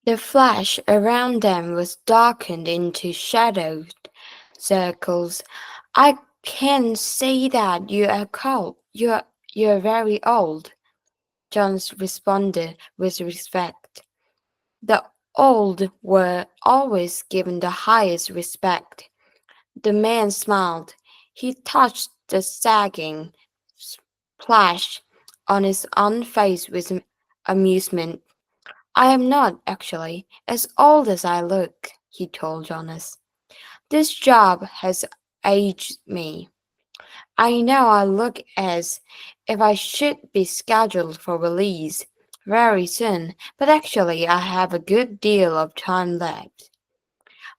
The flesh around them was darkened into shadowed circles. I can see that you are cold. You're very old, Jones responded with respect. The old were always given the highest respect. The man smiled. He touched the sagging splash on his own face with amusement. I am not, actually, as old as I look, he told Jonas. This job has aged me. I know I look as if I should be scheduled for release very soon, but actually I have a good deal of time left.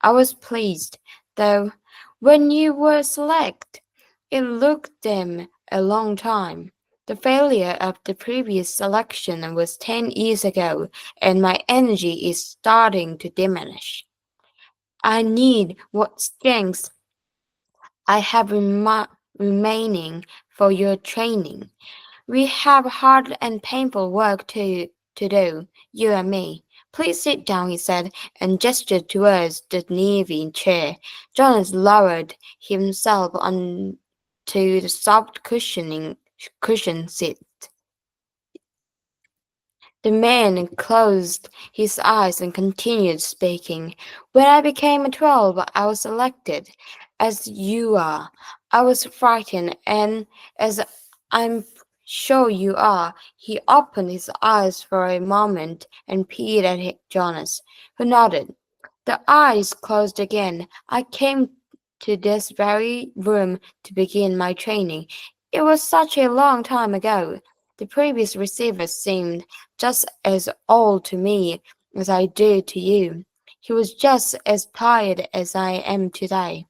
I was pleased, though, when you were selected. It took them a long time. The failure of the previous selection was 10 years ago, and my energy is starting to diminish. I need what strength I have remaining for your training. We have hard and painful work to do, you and me. Please sit down, he said, and gestured towards the nearby chair. Jonas lowered himself onto the soft cushion seat. The man closed his eyes and continued speaking. When I became 12, I was elected, as you are. I was frightened, and as I'm sure you are. He opened his eyes for a moment and peered at Jonas, who nodded. The eyes closed again. I came to this very room to begin my training. It was such a long time ago. The previous receivers seemed just as old to me as I do to you. He was just as tired as I am today.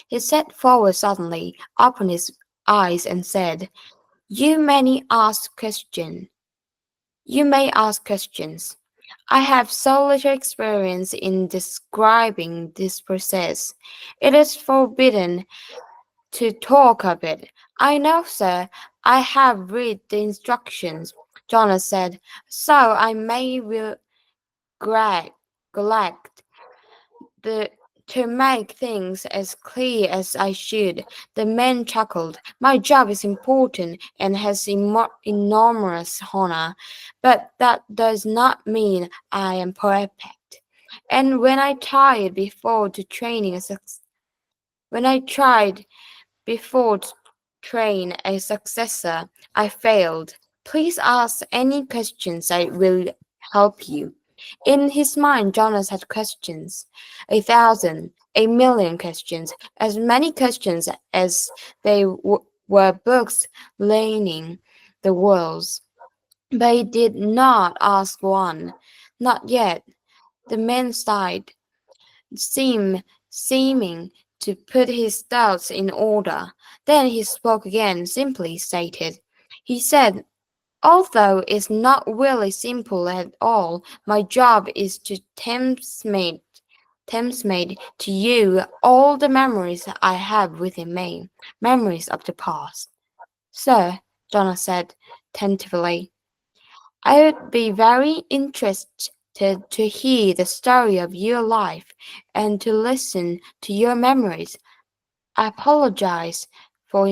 He sat forward suddenly, opened his eyes, and said, You may ask questions. You may ask questions. I have so little experience in describing this process. It is forbidden to talk of it. I know, sir. I have read the instructions, Jonas said, so I may neglect the to make things as clear as I should. The man chuckled. My job is important and has enormous honor, but that does not mean I am perfect. And when I tried before to train a successor, I failed. Please ask any questions that will help you. In his mind, Jonas had questions. 1,000, 1,000,000 questions, as many questions as they were books lining the walls. But he did not ask one. Not yet. The man sighed, seeming to put his thoughts in order. Then he spoke again, simply stated. He said, Although it's not really simple at all, my job is to transmit to you all the memories I have within me, memories of the past. Sir, Jonah said tentatively, I would be very interested to hear the story of your life and to listen to your memories. I apologize for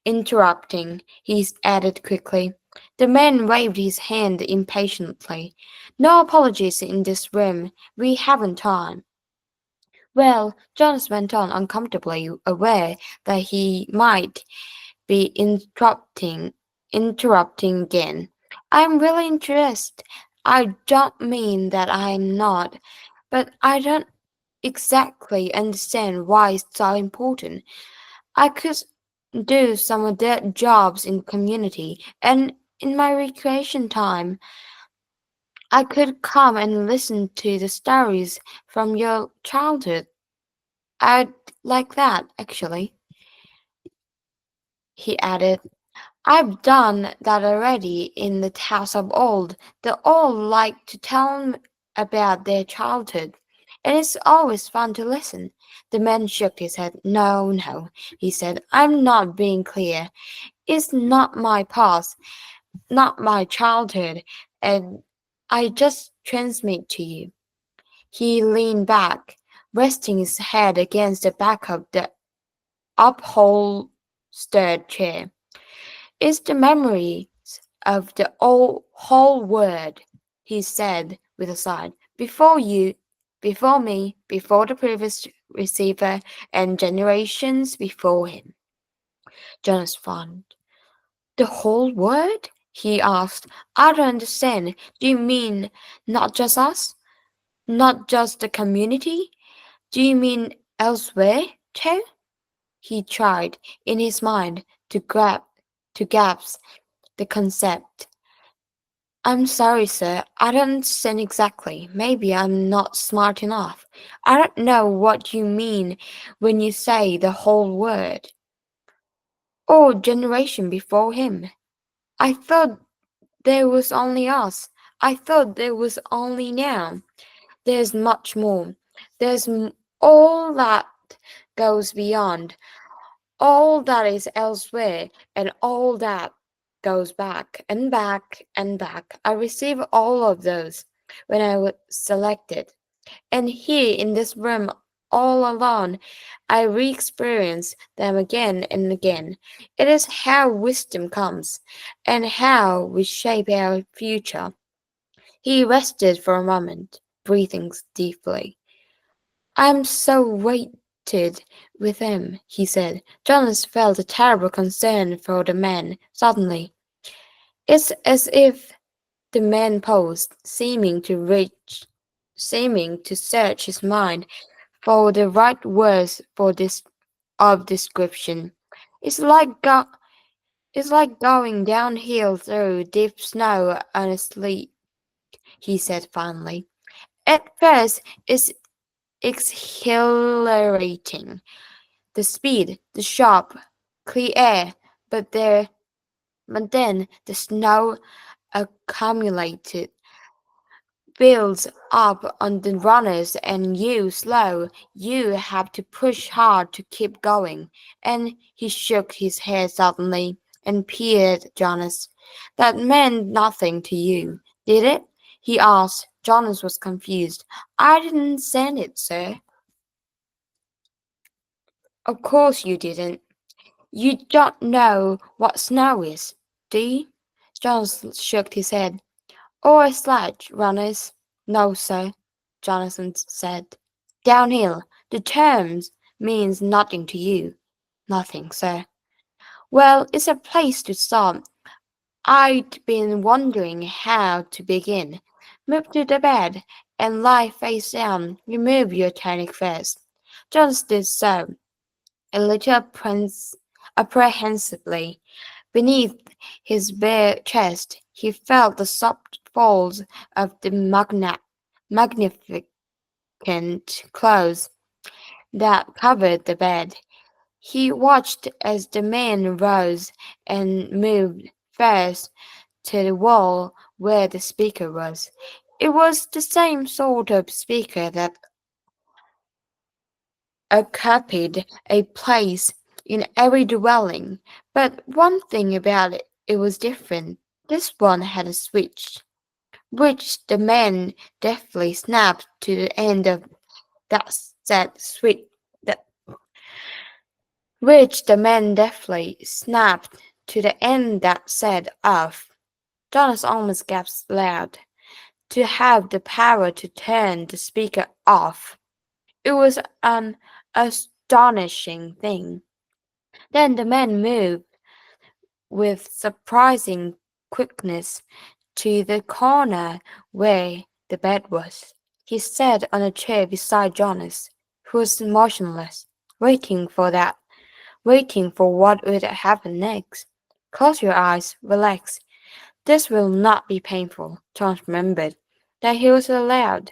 interrupting, he added quickly. The man waved his hand impatiently. No apologies in this room. We haven't time. Well, Jonas went on, uncomfortably aware that he might be interrupting again. I'm really interested. I don't mean that I'm not, but I don't exactly understand why it's so important. I could do some of their jobs in the community, and in my recreation time, I could come and listen to the stories from your childhood. I'd like that, actually, he added. I've done that already in the house of old. They all like to tell about their childhood, and it's always fun to listen. The man shook his head. No, no, he said. I'm not being clear. It's not my past, not my childhood, and I just transmit to you. He leaned back, resting his head against the back of the upholstered chair. It's the memories of the whole world, he said with a sigh. Before you, before me, before the previous receiver, and generations before him. Jonas frowned. The whole world? He asked. I don't understand. Do you mean not just us? Not just the community? Do you mean elsewhere too? He tried, in his mind, to grasp the concept. I'm sorry, sir. I don't understand exactly. Maybe I'm not smart enough. I don't know what you mean when you say the whole world. Or generation before him. I thought there was only us. I thought there was only now. There's much more. There's all that goes beyond, all that is elsewhere, and all that goes back and back and back. I received all of those when I was selected. And here in this room, all alone, I re experience them again and again. It is how wisdom comes and how we shape our future. He rested for a moment, breathing deeply. I'm so weighted with him, he said. Jonas felt a terrible concern for the man, suddenly. It's as if the man paused, seeming to search his mind for the right words for this of description. It's like go, it's like going downhill through deep snow on a sleigh, he said finally. At first, it's exhilarating. The speed, the sharp, clear air, but then the snow accumulated builds up on the runners and you slow. You have to push hard to keep going. And he shook his head suddenly and peered at Jonas. That meant nothing to you, did it? He asked. Jonas was confused. I didn't send it, sir. Of course you didn't. You don't know what snow is, do you? Jonas shook his head. Or a sledge, runners? No, sir, Jonathan said. Downhill. The term means nothing to you. Nothing, sir. Well, it's a place to start. I'd been wondering how to begin. Move to the bed and lie face down. Remove your tunic first. Jones did so, a little apprehensively. Beneath his bare chest, he felt the soft folds of the magnificent clothes that covered the bed. He watched as the man rose and moved first to the wall where the speaker was. It was the same sort of speaker that occupied a place in every dwelling, but one thing about it, it was different. This one had a switch, which the man deftly snapped to the end of that said switch. That, which the man deftly snapped to the end that said off. Jonas almost gasped loud. To have the power to turn the speaker off. It was an astonishing thing. Then the man moved with surprising quickness to the corner where the bed was. He sat on a chair beside Jonas, who was motionless, waiting for what would happen next. Close your eyes, relax. This will not be painful. Jonas remembered that he was allowed,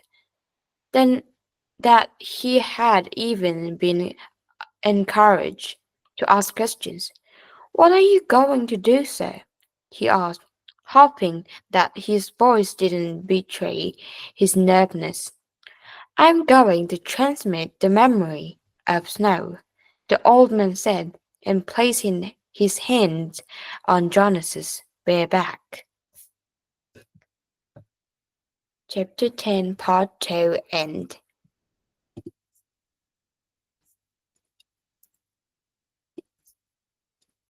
then that he had even been encouraged to ask questions. What are you going to do, sir? He asked, hoping that his voice didn't betray his nervousness. I'm going to transmit the memory of snow, the old man said, and placing his hands on Jonas's bare back. Chapter 10, Part 2 End.